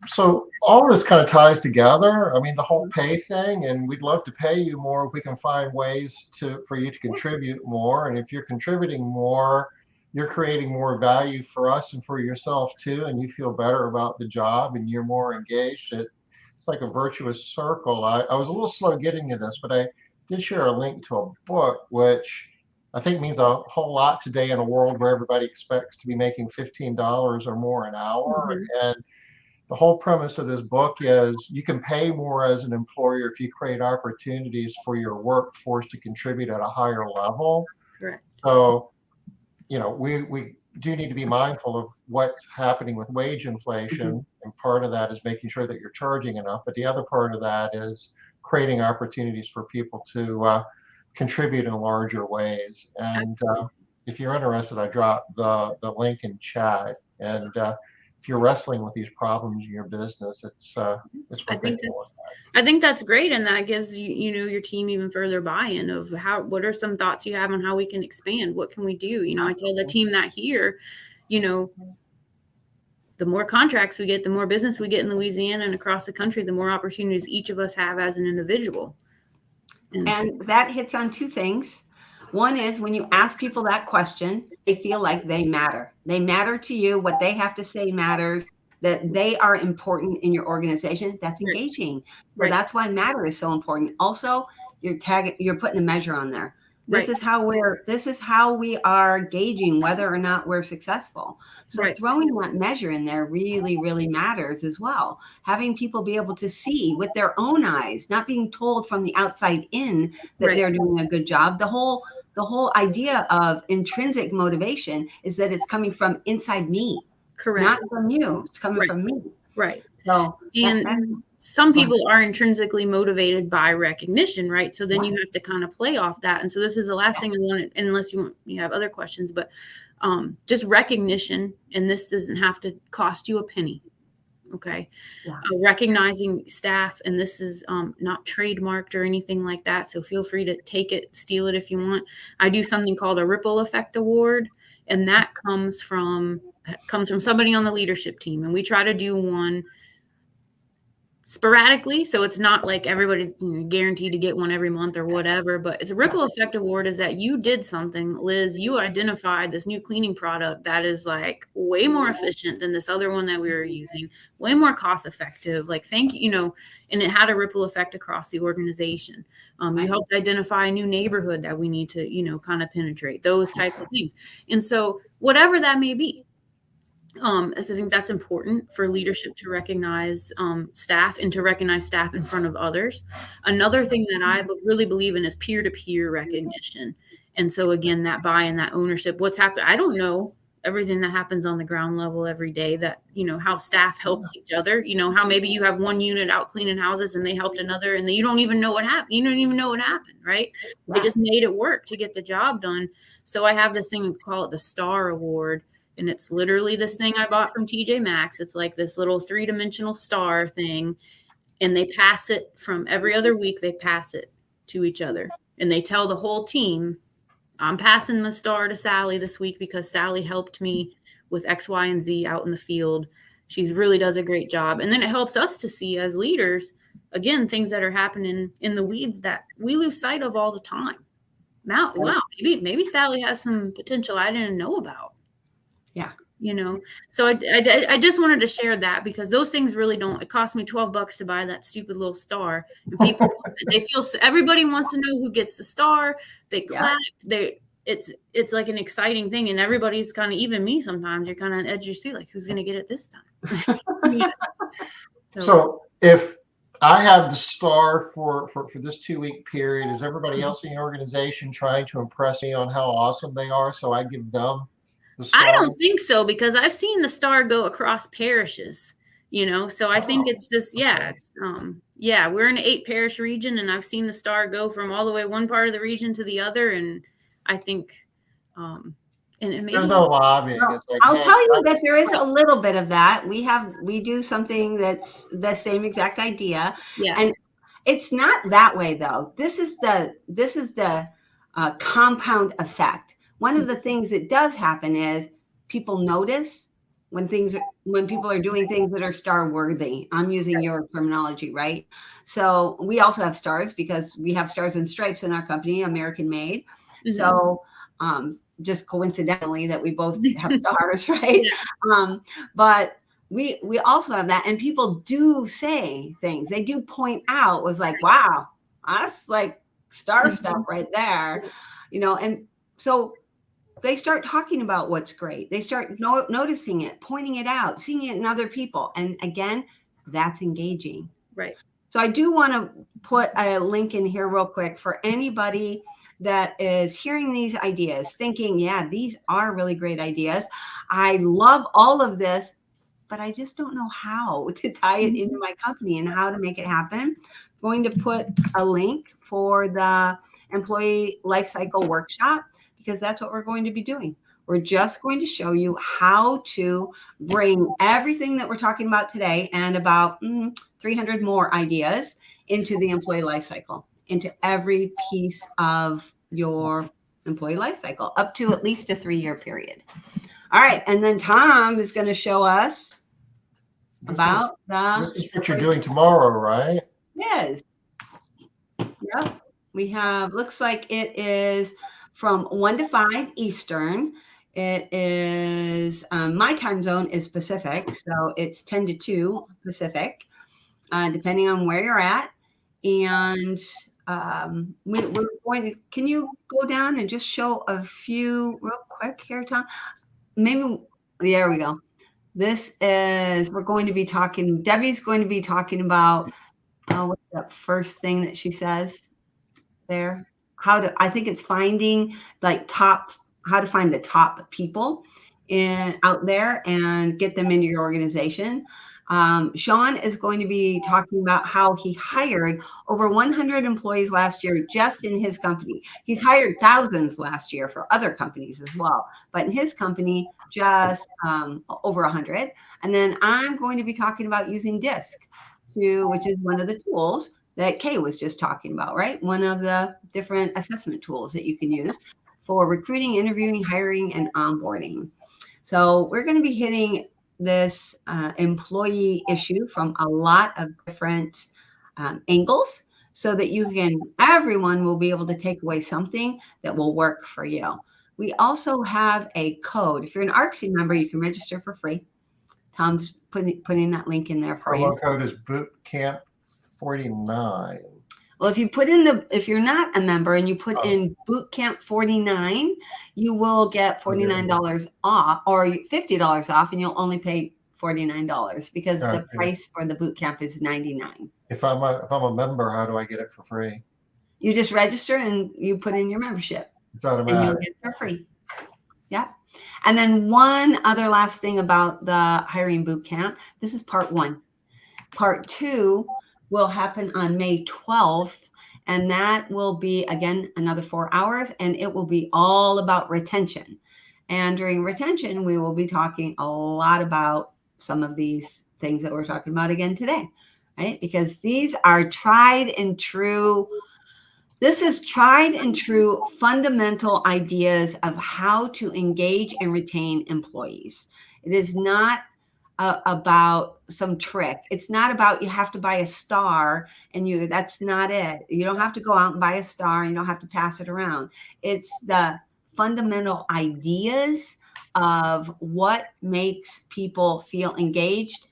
So all of this kind of ties together. I mean, the whole pay thing, and we'd love to pay you more if we can find ways for you to contribute more. And if you're contributing more, you're creating more value for us and for yourself too. And you feel better about the job and you're more engaged. It's like a virtuous circle. I was a little slow getting to this, but I did share a link to a book, which I think means a whole lot today in a world where everybody expects to be making $15 or more an hour. Mm-hmm. And the whole premise of this book is you can pay more as an employer if you create opportunities for your workforce to contribute at a higher level. Correct. So, we do need to be mindful of what's happening with wage inflation. And part of that is making sure that you're charging enough. But the other part of that is creating opportunities for people to contribute in larger ways. And if you're interested, I dropped the link in chat. And if you're wrestling with these problems in your business, it's I think that's great, and that gives you your team even further buy-in of what are some thoughts you have on how we can expand. What can we do? I tell the team that here, the more contracts we get, the more business we get in Louisiana and across the country, the more opportunities each of us have as an individual. And that hits on two things. One is when you ask people that question, they feel like they matter. They matter to you. What they have to say matters, that they are important in your organization. That's engaging. Right. Well, that's why matter is so important. Also, you're putting a measure on there. This is how we are gauging whether or not we're successful. So throwing that measure in there really, really matters as well. Having people be able to see with their own eyes, not being told from the outside in that they're doing a good job. The whole idea of intrinsic motivation is that it's coming from inside me. Correct. Not from you. It's coming from me. Right. So and some people are intrinsically motivated by recognition, right? So then you have to kind of play off that. And so this is the last thing I wanted, unless you have other questions, but just recognition. And this doesn't have to cost you a penny. Okay. Recognizing staff, and this is not trademarked or anything like that. So feel free to take it, steal it if you want. I do something called a ripple effect award. And that comes from somebody on the leadership team. And we try to do one sporadically. So it's not like everybody's guaranteed to get one every month or whatever, but it's a ripple effect award is that you did something, Liz, you identified this new cleaning product that is like way more efficient than this other one that we were using, way more cost effective. Like, thank you, and it had a ripple effect across the organization. You helped identify a new neighborhood that we need to, kind of penetrate, those types of things. And so whatever that may be, as I think that's important for leadership to recognize staff and to recognize staff in front of others. Another thing that I really believe in is peer-to-peer recognition. And so again, that buy-in, that ownership, what's happened. I don't know everything that happens on the ground level every day, that, how staff helps each other, how maybe you have one unit out cleaning houses and they helped another and you don't even know what happened. You don't even know what happened, right? They just made it work to get the job done. So I have this thing, we call it the STAR Award. And it's literally this thing I bought from TJ Maxx. It's like this little 3-dimensional star thing. And they pass it from every other week. They pass it to each other. And they tell the whole team, I'm passing the star to Sally this week because Sally helped me with X, Y, and Z out in the field. She really does a great job. And then it helps us to see as leaders, again, things that are happening in the weeds that we lose sight of all the time. Wow, maybe Sally has some potential I didn't know about. Yeah. So I just wanted to share that because those things really don't, it cost me $12 to buy that stupid little star. And people, everybody wants to know who gets the star. They clap. It's like an exciting thing. And everybody's kind of, even me sometimes, you're kind of on the edge of your seat, like, who's going to get it this time? So if I have the star for this 2-week period, is everybody else in the organization trying to impress me on how awesome they are? So I give them the star? I don't think so, because I've seen the star go across parishes, so I think it's just, it's, we're in an 8-parish region and I've seen the star go from all the way one part of the region to the other. And I think, and maybe there's no lobbying. It's like, I'll tell you that there is a little bit of that. We do something that's the same exact idea. Yeah. And it's not that way though. This is the compound effect. One of the things that does happen is people notice when people are doing things that are star worthy. I'm using your terminology, right? So we also have stars because we have stars and stripes in our company, American made. Mm-hmm. So just coincidentally that we both have stars, right? Yeah. But we also have that, and people do say things. They do point out, was like, wow, that's like star stuff right there, and so they start talking about what's great. They start noticing it, pointing it out, seeing it in other people. And again, that's engaging. Right. So I do want to put a link in here real quick for anybody that is hearing these ideas, thinking, yeah, these are really great ideas. I love all of this, but I just don't know how to tie it into my company and how to make it happen. I'm going to put a link for the employee lifecycle workshop, because that's what we're going to be doing. We're just going to show you how to bring everything that we're talking about today and about 300 more ideas into the employee lifecycle, into every piece of your employee lifecycle, up to at least a 3-year period. All right. And then Tom is going to show us This is what you're doing tomorrow, right? Yes. Yep. We have, looks like it is from 1 to 5 Eastern. It is, my time zone is Pacific, so it's 10 to 2 Pacific, depending on where you're at. And we're going to, can you go down and just show a few real quick here, Tom? Maybe, there we go. This is, we're going to be talking, Debbie's going to be talking about, what's that first thing that she says there? I think it's finding like how to find the top people out there and get them into your organization. Sean is going to be talking about how he hired over 100 employees last year just in his company. He's hired thousands last year for other companies as well, but in his company, just over 100. And then I'm going to be talking about using DISC, which is one of the tools that Kay was just talking about, right? One of the different assessment tools that you can use for recruiting, interviewing, hiring, and onboarding. So we're going to be hitting this employee issue from a lot of different angles so that everyone will be able to take away something that will work for you. We also have a code. If you're an ARCSI member, you can register for free. Tom's putting that link in there for you. Promo code is Bootcamp 49. Well, if you're not a member and you put in Bootcamp 49, you will get $49 off or $50 off, and you'll only pay $49 because the price for the bootcamp is $99. If I'm a member, how do I get it for free? You just register and you put in your membership. It's automatic. And you'll get it for free. Yeah. And then one other last thing about the hiring bootcamp. This is part 1. Part 2 will happen on May 12th. And that will be, again, another 4 hours. And it will be all about retention. And during retention, we will be talking a lot about some of these things that we're talking about again today, right? Because these are tried and true. This is tried and true fundamental ideas of how to engage and retain employees. It is not about some trick. It's not about you have to buy a star and that's not it. You don't have to go out and buy a star. You don't have to pass it around. It's the fundamental ideas of what makes people feel engaged,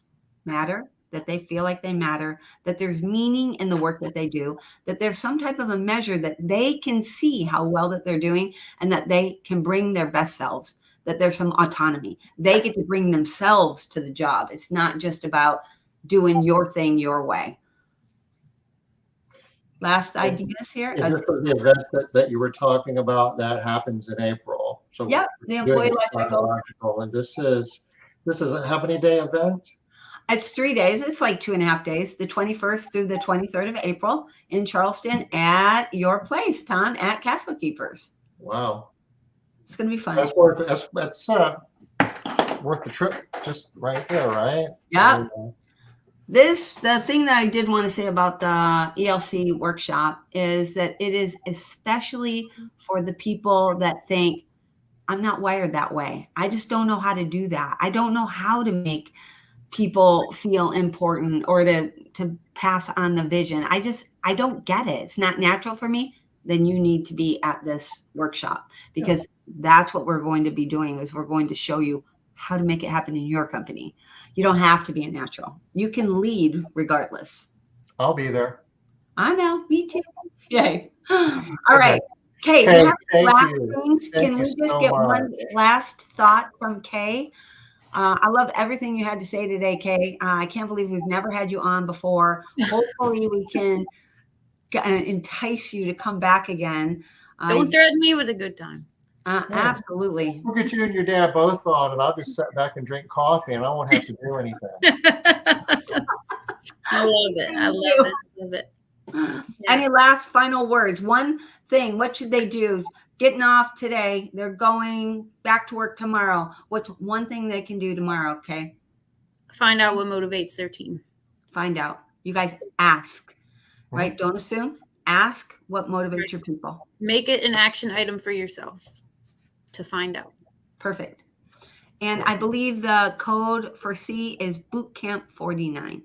matter, that they feel like they matter, that there's meaning in the work that they do, that there's some type of a measure that they can see how well that they're doing and that they can bring their best selves, that there's some autonomy. They get to bring themselves to the job. It's not just about doing your thing your way. Last ideas here. Is this the event that you were talking about that happens in April? So yeah, the employee life cycle. And this is a how many day event? It's 3 days. It's like 2.5 days, the 21st through the 23rd of April in Charleston at your place, Tom, at Castle Keepers. Wow. It's going to be fun. That's worth the trip just right there, right? Yeah. The thing that I did want to say about the ELC workshop is that it is especially for the people that think, I'm not wired that way. I just don't know how to do that. I don't know how to make people feel important or to pass on the vision. I don't get it. It's not natural for me. Then you need to be at this workshop because that's what we're going to be doing is we're going to show you how to make it happen in your company. You don't have to be a natural. You can lead regardless. I'll be there. I know. Me too. Yay. All right. Kay, we have last things. Can we just get one last thought from Kay? I love everything you had to say today, Kay. I can't believe we've never had you on before. Hopefully we can entice you to come back again. Don't threaten me with a good time. Absolutely. We'll get you and your dad both on, and I'll just sit back and drink coffee, and I won't have to do anything. I love it. I love it. Yeah. Any last final words? One thing, what should they do? Getting off today, they're going back to work tomorrow. What's one thing they can do tomorrow, okay? Find out what motivates their team. Find out. You guys ask, right? Don't assume. Ask what motivates your people. Make it an action item for yourself to find out. Perfect. And I believe the code for C is Bootcamp 49.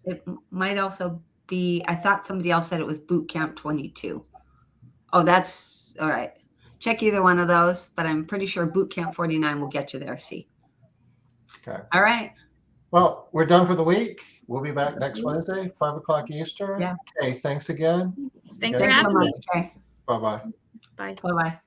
It might also be, I thought somebody else said it was Bootcamp 22. Oh, that's all right. Check either one of those, but I'm pretty sure Bootcamp 49 will get you there, C. Okay. All right. Well, we're done for the week. We'll be back next Wednesday, 5 o'clock Eastern. Yeah. Okay, thanks again. Thanks Okay. for Thanks so having much. me. Okay. Bye-bye. Bye. Bye-bye.